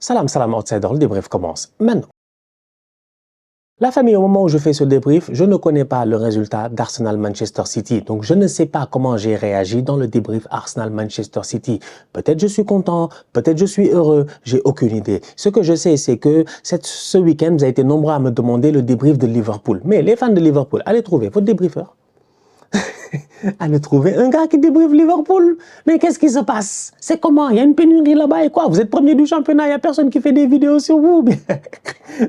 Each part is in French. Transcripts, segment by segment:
Salam, salam, outsider, le débrief commence maintenant. La famille, au moment où je fais ce débrief, je ne connais pas le résultat d'Arsenal-Manchester City. Donc, je ne sais pas comment j'ai réagi dans le débrief Arsenal-Manchester City. Peut-être je suis content, peut-être je suis heureux, j'ai aucune idée. Ce que je sais, c'est que ce week-end, vous avez été nombreux à me demander le débrief de Liverpool. Mais les fans de Liverpool, allez trouver votre débriefeur. Allez trouver un gars qui débriefe Liverpool. Mais qu'est-ce qui se passe? C'est comment? Il y a une pénurie là-bas et quoi? Vous êtes premier du championnat, il n'y a personne qui fait des vidéos sur vous.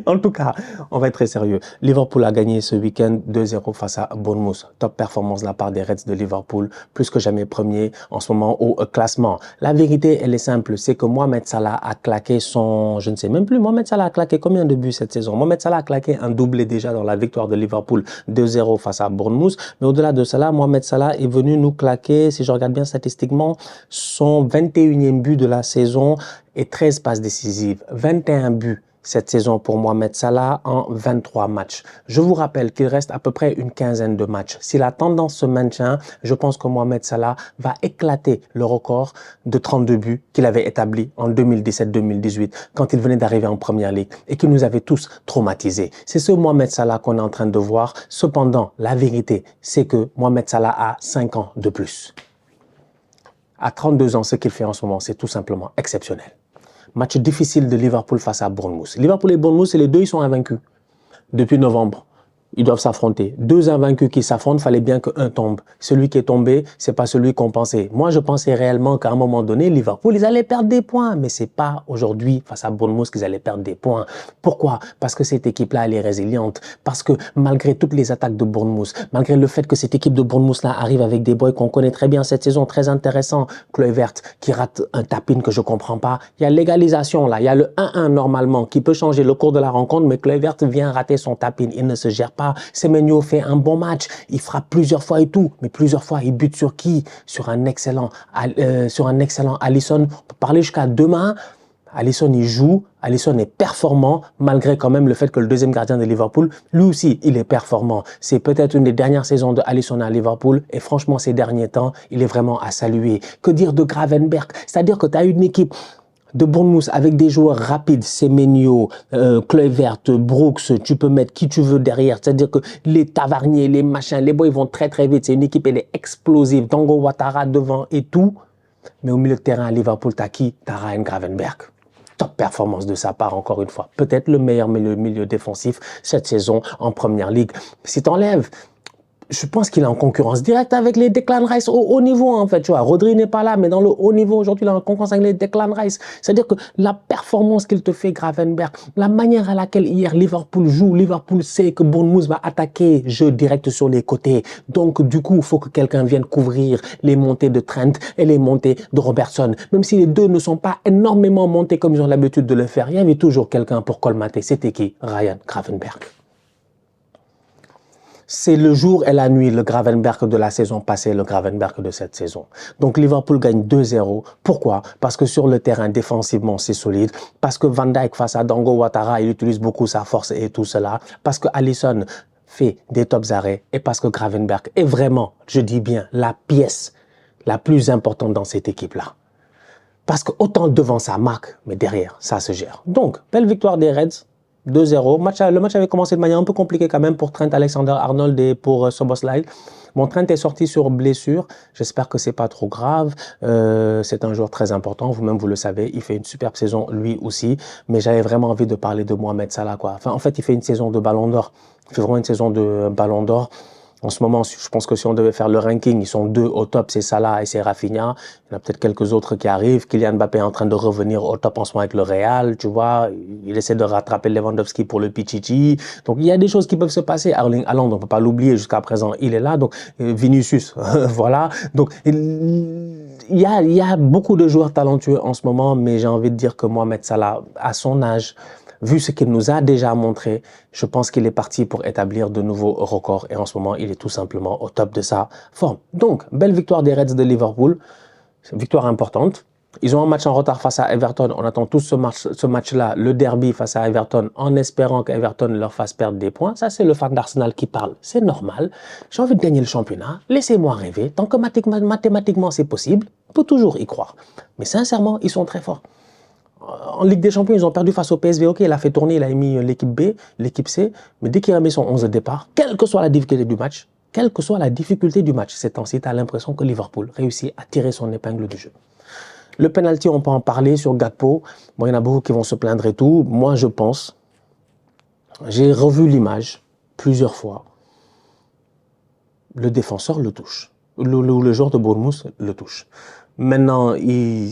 En tout cas, on va être très sérieux. Liverpool a gagné ce week-end 2-0 face à Bournemouth. Top performance de la part des Reds de Liverpool, plus que jamais premier en ce moment au classement. La vérité, elle est simple, c'est que Mohamed Salah a claqué son... Je ne sais même plus, Mohamed Salah a claqué combien de buts cette saison? Mohamed Salah a claqué un doublé déjà dans la victoire de Liverpool 2-0 face à Bournemouth. Mais au-delà de cela, Mohamed Salah est venu nous claquer, si je regarde bien statistiquement, son 21e but de la saison et 13 passes décisives. 21 buts cette saison pour Mohamed Salah en 23 matchs. Je vous rappelle qu'il reste à peu près une quinzaine de matchs. Si la tendance se maintient, je pense que Mohamed Salah va éclater le record de 32 buts qu'il avait établi en 2017-2018 quand il venait d'arriver en Première Ligue et qui nous avait tous traumatisés. C'est ce Mohamed Salah qu'on est en train de voir. Cependant, la vérité, c'est que Mohamed Salah a 5 ans de plus. À 32 ans, ce qu'il fait en ce moment, c'est tout simplement exceptionnel. Match difficile de Liverpool face à Bournemouth. Liverpool et Bournemouth, les deux, ils sont invaincus. Depuis novembre, ils doivent s'affronter. Deux invaincus qui s'affrontent, fallait bien qu'un tombe. Celui qui est tombé, c'est pas celui qu'on pensait. Moi, je pensais réellement qu'à un moment donné, Liverpool, ils allaient perdre des points. Mais c'est pas aujourd'hui, face à Bournemouth, qu'ils allaient perdre des points. Pourquoi? Parce que cette équipe-là, elle est résiliente. Parce que malgré toutes les attaques de Bournemouth, malgré le fait que cette équipe de Bournemouth-là arrive avec des boys qu'on connaît très bien cette saison, très intéressant, Kluivert qui rate un tap-in que je comprends pas. Il y a l'égalisation là, il y a le 1-1 normalement qui peut changer le cours de la rencontre, mais Kluivert vient rater son tap-in. Il ne se gère pas. Semenyo fait un bon match, il frappe plusieurs fois et tout, mais plusieurs fois il bute sur qui? Sur un excellent Alisson. On peut parler jusqu'à demain. Alisson il joue, Alisson est performant malgré quand même le fait que le deuxième gardien de Liverpool, lui aussi il est performant. C'est peut-être une des dernières saisons de Alisson à Liverpool et franchement ces derniers temps il est vraiment à saluer. Que dire de Gravenberch? C'est-à-dire que tu as une équipe de Bournemouth avec des joueurs rapides, Semenyo, Kluivert, Brooks, tu peux mettre qui tu veux derrière. C'est-à-dire que les Tavernier, les machins, les boys vont très très vite. C'est une équipe, elle est explosive. Dango Ouattara devant et tout. Mais au milieu de terrain à Liverpool, t'as qui? T'as Ryan Gravenberch. Top performance de sa part encore une fois. Peut-être le meilleur milieu défensif cette saison en Première Ligue. Si t'enlèves... Je pense qu'il est en concurrence directe avec les Declan Rice au haut niveau, en fait. Tu vois, Rodri n'est pas là, mais dans le haut niveau, aujourd'hui, il est en concurrence avec les Declan Rice. C'est-à-dire que la performance qu'il te fait, Gravenberch, la manière à laquelle hier Liverpool joue, Liverpool sait que Bournemouth va attaquer jeu direct sur les côtés. Donc, du coup, il faut que quelqu'un vienne couvrir les montées de Trent et les montées de Robertson. Même si les deux ne sont pas énormément montés comme ils ont l'habitude de le faire, il y avait toujours quelqu'un pour colmater. C'était qui? Ryan Gravenberch. C'est le jour et la nuit, le Gravenberch de la saison passée, le Gravenberch de cette saison. Donc Liverpool gagne 2-0. Pourquoi? Parce que sur le terrain, défensivement, c'est solide. Parce que Van Dijk face à Dango Ouattara, il utilise beaucoup sa force et tout cela. Parce que Alisson fait des tops arrêts. Et parce que Gravenberch est vraiment, je dis bien, la pièce la plus importante dans cette équipe-là. Parce que autant devant ça marque, mais derrière, ça se gère. Donc, belle victoire des Reds. 2-0. Le match avait commencé de manière un peu compliquée quand même pour Trent Alexander-Arnold et pour Szoboszlai. Bon, Trent est sorti sur blessure. J'espère que c'est pas trop grave. C'est un joueur très important. Vous-même, vous le savez. Il fait une superbe saison, lui aussi. Mais j'avais vraiment envie de parler de Mohamed Salah, quoi. Enfin, en fait, il fait une saison de Ballon d'Or. Il fait vraiment une saison de Ballon d'Or. En ce moment, je pense que si on devait faire le ranking, ils sont deux au top, c'est Salah et c'est Rafinha. Il y en a peut-être quelques autres qui arrivent. Kylian Mbappé est en train de revenir au top en ce moment avec le Real, tu vois. Il essaie de rattraper Lewandowski pour le Pichichi. Donc, il y a des choses qui peuvent se passer. Erling Haaland, on peut pas l'oublier, jusqu'à présent, il est là. Donc, Vinicius, voilà. Donc, il y a beaucoup de joueurs talentueux en ce moment, mais j'ai envie de dire que Mohamed Salah, à son âge, vu ce qu'il nous a déjà montré, je pense qu'il est parti pour établir de nouveaux records. Et en ce moment, il est tout simplement au top de sa forme. Donc, belle victoire des Reds de Liverpool. Victoire importante. Ils ont un match en retard face à Everton. On attend tous ce match-là, le derby face à Everton, en espérant qu'Everton leur fasse perdre des points. Ça, c'est le fan d'Arsenal qui parle. C'est normal. J'ai envie de gagner le championnat. Laissez-moi rêver. Tant que mathématiquement, c'est possible, on peut toujours y croire. Mais sincèrement, ils sont très forts. En Ligue des Champions, ils ont perdu face au PSV. Ok, il a fait tourner, il a mis l'équipe B, l'équipe C. Mais dès qu'il remet son 11 de départ, quelle que soit la difficulté du match, ces temps-ci, tu as l'impression que Liverpool réussit à tirer son épingle du jeu. Le penalty, on peut en parler sur Gakpo. Bon, il y en a beaucoup qui vont se plaindre et tout. Moi, je pense, j'ai revu l'image plusieurs fois. Le défenseur le touche. Le joueur de Bournemouth le touche. Maintenant, il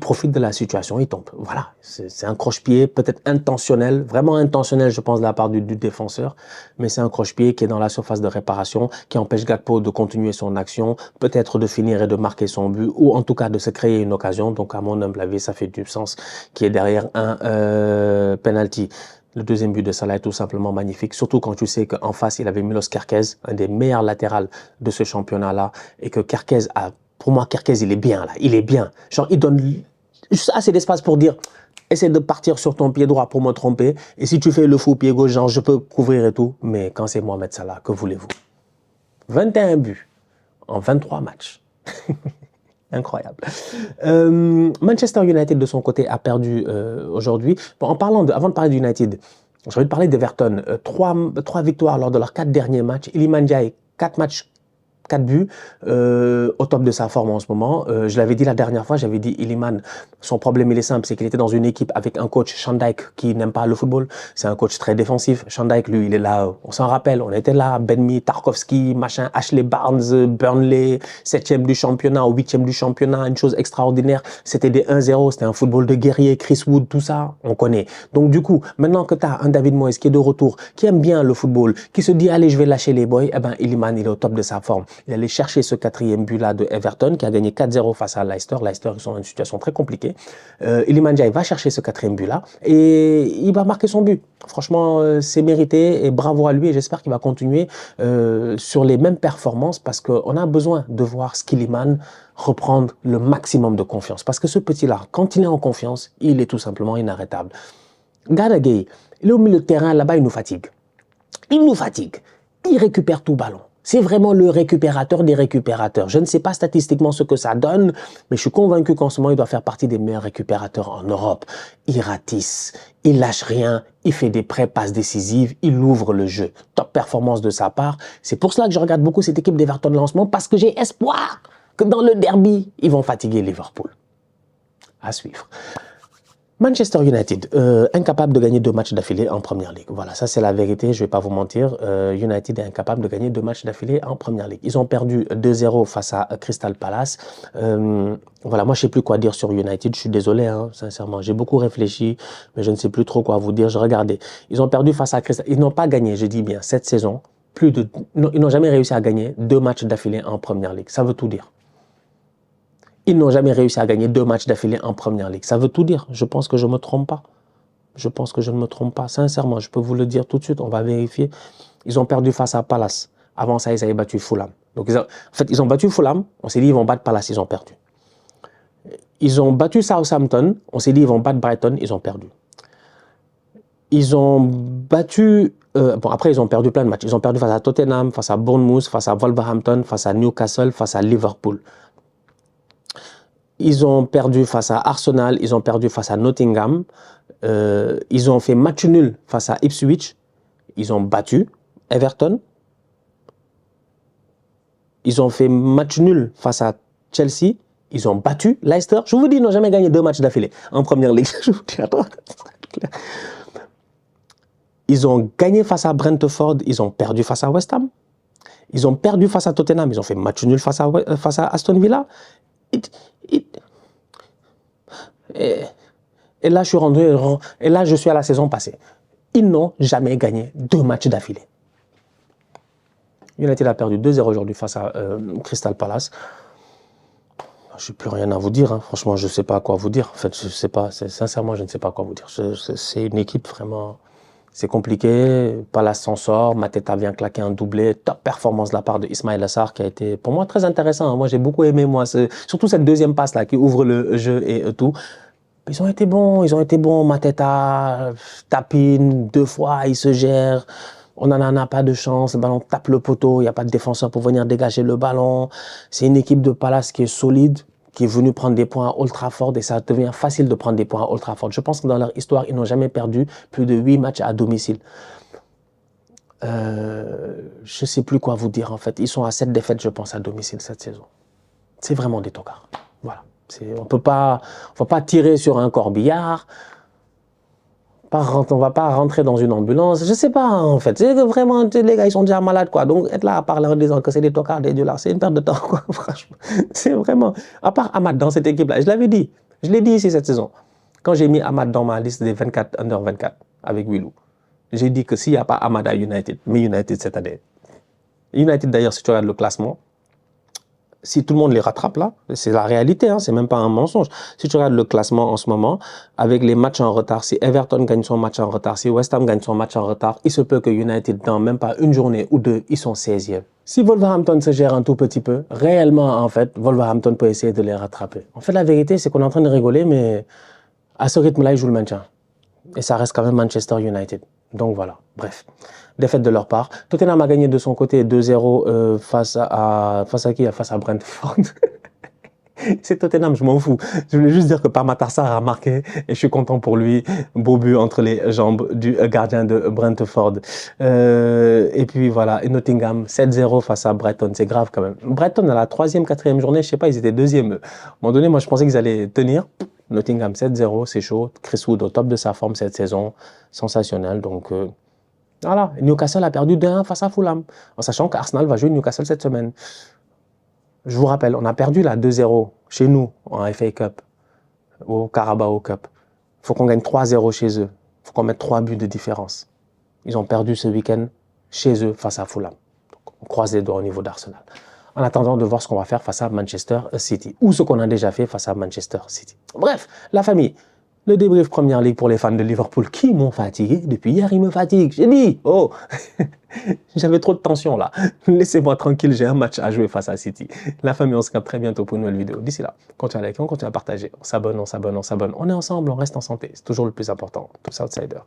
profite de la situation, il tombe. Voilà, c'est un croche-pied, peut-être intentionnel, vraiment intentionnel, je pense, de la part du défenseur, mais c'est un croche-pied qui est dans la surface de réparation, qui empêche Gakpo de continuer son action, peut-être de finir et de marquer son but, ou en tout cas de se créer une occasion. Donc, à mon humble avis, ça fait du sens qui est derrière un penalty. Le deuxième but de Salah est tout simplement magnifique, surtout quand tu sais qu'en face, il avait Milos Kerkez, un des meilleurs latérales de ce championnat-là, et que Kerkez a... Pour moi, Kerkez, il est bien, là. Il est bien. Genre, il donne juste assez d'espace pour dire, essaie de partir sur ton pied droit pour me tromper, et si tu fais le fou pied gauche, genre, je peux couvrir et tout, mais quand c'est Mohamed Salah, que voulez-vous? 21 buts en 23 matchs. Incroyable. Manchester United, de son côté, a perdu aujourd'hui. Bon, avant de parler d'United, j'ai envie de parler d'Everton. Trois victoires lors de leurs 4 derniers matchs. Iliman Ndiaye, 4 matchs, 4 buts, au top de sa forme en ce moment. Je l'avais dit la dernière fois, j'avais dit Iliman, son problème il est simple, c'est qu'il était dans une équipe avec un coach, Sean Dyche, qui n'aime pas le football. C'est un coach très défensif. Sean Dyche, lui, il est là, on s'en rappelle, on était là, Ben-Mee, Tarkowski, machin, Ashley Barnes, Burnley, 7e du championnat, 8e du championnat, une chose extraordinaire. C'était des 1-0, c'était un football de guerrier, Chris Wood, tout ça, on connaît. Donc du coup, maintenant que tu as un David Moyes qui est de retour, qui aime bien le football, qui se dit, allez, je vais lâcher les boys, eh ben, Iliman, il est au top de sa forme. Il allait chercher ce 4e but-là de Everton, qui a gagné 4-0 face à Leicester. Leicester, ils sont dans une situation très compliquée. Iliman Ndiaye va chercher ce 4e but-là et il va marquer son but. Franchement, c'est mérité et bravo à lui. Et j'espère qu'il va continuer sur les mêmes performances parce qu'on a besoin de voir Skilliman reprendre le maximum de confiance. Parce que ce petit-là, quand il est en confiance, il est tout simplement inarrêtable. Gana Gueye, il est au milieu de terrain, là-bas, il nous fatigue. Il nous fatigue. Il récupère tout ballon. C'est vraiment le récupérateur des récupérateurs. Je ne sais pas statistiquement ce que ça donne, mais je suis convaincu qu'en ce moment, il doit faire partie des meilleurs récupérateurs en Europe. Il ratisse, il lâche rien, il fait des prêts, passes décisives, il ouvre le jeu. Top performance de sa part. C'est pour cela que je regarde beaucoup cette équipe d'Everton de lancement, parce que j'ai espoir que dans le derby, ils vont fatiguer Liverpool. À suivre. Manchester United, incapable de gagner 2 matchs d'affilée en Première Ligue. Voilà, ça c'est la vérité, je ne vais pas vous mentir. United est incapable de gagner 2 matchs d'affilée en Première Ligue. Ils ont perdu 2-0 face à Crystal Palace. Voilà, moi je ne sais plus quoi dire sur United, je suis désolé, hein, sincèrement. J'ai beaucoup réfléchi, mais je ne sais plus trop quoi vous dire. Je regardais. Ils ont perdu face à Crystal. Ils n'ont pas gagné, je dis bien, cette saison. Ils n'ont jamais réussi à gagner 2 matchs d'affilée en Première Ligue. Ça veut tout dire. Ils n'ont jamais réussi à gagner 2 matchs d'affilée en Première Ligue. Ça veut tout dire. Je pense que je ne me trompe pas. Je pense que je ne me trompe pas. Sincèrement, je peux vous le dire tout de suite. On va vérifier. Ils ont perdu face à Palace. Avant ça, ils avaient battu Fulham. Donc, en fait, ils ont battu Fulham. On s'est dit, ils vont battre Palace. Ils ont perdu. Ils ont battu Southampton. On s'est dit, ils vont battre Brighton. Ils ont perdu. Ils ont battu... bon, après, ils ont perdu plein de matchs. Ils ont perdu face à Tottenham, face à Bournemouth, face à Wolverhampton, face à Newcastle, face à Liverpool. Ils ont perdu face à Arsenal, ils ont perdu face à Nottingham, ils ont fait match nul face à Ipswich, ils ont battu Everton, ils ont fait match nul face à Chelsea, ils ont battu Leicester. Je vous dis, ils n'ont jamais gagné 2 matchs d'affilée en Première Ligue. Je vous dis, attends. Ils ont gagné face à Brentford, ils ont perdu face à West Ham, ils ont perdu face à Tottenham, ils ont fait match nul face à Aston Villa. Et là, je suis à la saison passée. Ils n'ont jamais gagné 2 matchs d'affilée. United a perdu 2-0 aujourd'hui face à Crystal Palace. Je n'ai plus rien à vous dire. Hein. Franchement, je ne sais pas quoi vous dire. En fait, je sais pas. Sincèrement, je ne sais pas quoi vous dire. C'est une équipe vraiment... C'est compliqué. Palace s'en sort. Mateta vient claquer un doublé. Top performance de la part de Ismaïla Sarr qui a été, pour moi, très intéressant. Hein. Moi, j'ai beaucoup aimé, surtout cette deuxième passe-là qui ouvre le jeu et tout. Ils ont été bons. Mateta tapine 2 fois, il se gère. On n'en a pas de chance. Le ballon tape le poteau. Il n'y a pas de défenseur pour venir dégager le ballon. C'est une équipe de Palace qui est solide, qui est venu prendre des points à Old Trafford et ça devient facile de prendre des points à Old Trafford. Je pense que dans leur histoire, ils n'ont jamais perdu plus de 8 matchs à domicile. Je ne sais plus quoi vous dire en fait. Ils sont à 7 défaites, je pense, à domicile cette saison. C'est vraiment des tocards. Voilà. On ne va pas tirer sur un corbillard. On ne va pas rentrer dans une ambulance. Je ne sais pas en fait. C'est vraiment, les gars, ils sont déjà malades quoi. Donc être là à parler en disant que c'est des tocards, des dieux là, c'est une perte de temps quoi. Franchement, c'est vraiment. À part Amad dans cette équipe-là, je l'avais dit. Je l'ai dit ici cette saison. Quand j'ai mis Amad dans ma liste des 24 under 24 avec Willou. J'ai dit que s'il n'y a pas Amad à United, mais United cette année. United d'ailleurs, si tu regardes le classement, si tout le monde les rattrape là, c'est la réalité, hein, c'est même pas un mensonge. Si tu regardes le classement en ce moment, avec les matchs en retard, si Everton gagne son match en retard, si West Ham gagne son match en retard, il se peut que United, dans même pas une journée ou deux, ils sont 16e. Si Wolverhampton se gère un tout petit peu, réellement en fait, Wolverhampton peut essayer de les rattraper. En fait, la vérité, c'est qu'on est en train de rigoler, mais à ce rythme-là, ils jouent le maintien. Et ça reste quand même Manchester United. Donc voilà, bref. Défaite de leur part. Tottenham a gagné de son côté 2-0 face à qui? Face à Brentford. C'est Tottenham, je m'en fous. Je voulais juste dire que Pape Sarr a marqué et je suis content pour lui. Beau but entre les jambes du gardien de Brentford. Et puis voilà, et Nottingham 7-0 face à Brighton. C'est grave quand même. Brighton à la 3e, 4e journée, je sais pas, ils étaient 2e. À un moment donné, moi je pensais qu'ils allaient tenir. Nottingham 7-0, c'est chaud. Chris Wood au top de sa forme cette saison. Sensationnel. Donc voilà, Newcastle a perdu 2-1 face à Fulham. En sachant qu'Arsenal va jouer Newcastle cette semaine. Je vous rappelle, on a perdu là 2-0 chez nous en FA Cup, au Carabao Cup. Il faut qu'on gagne 3-0 chez eux. Il faut qu'on mette 3 buts de différence. Ils ont perdu ce week-end chez eux face à Fulham. Donc, on croise les doigts au niveau d'Arsenal. En attendant de voir ce qu'on va faire face à Manchester City. Ou ce qu'on a déjà fait face à Manchester City. Bref, la famille. Le débrief Première Ligue pour les fans de Liverpool qui m'ont fatigué. Depuis hier, ils me fatiguent. J'ai dit, oh, j'avais trop de tension là. Laissez-moi tranquille, j'ai un match à jouer face à City. La famille, on se capte très bientôt pour une nouvelle vidéo. D'ici là, continuez à liker, on continue à partager. On s'abonne, on s'abonne, on s'abonne. On est ensemble, on reste en santé. C'est toujours le plus important. Tous outsiders.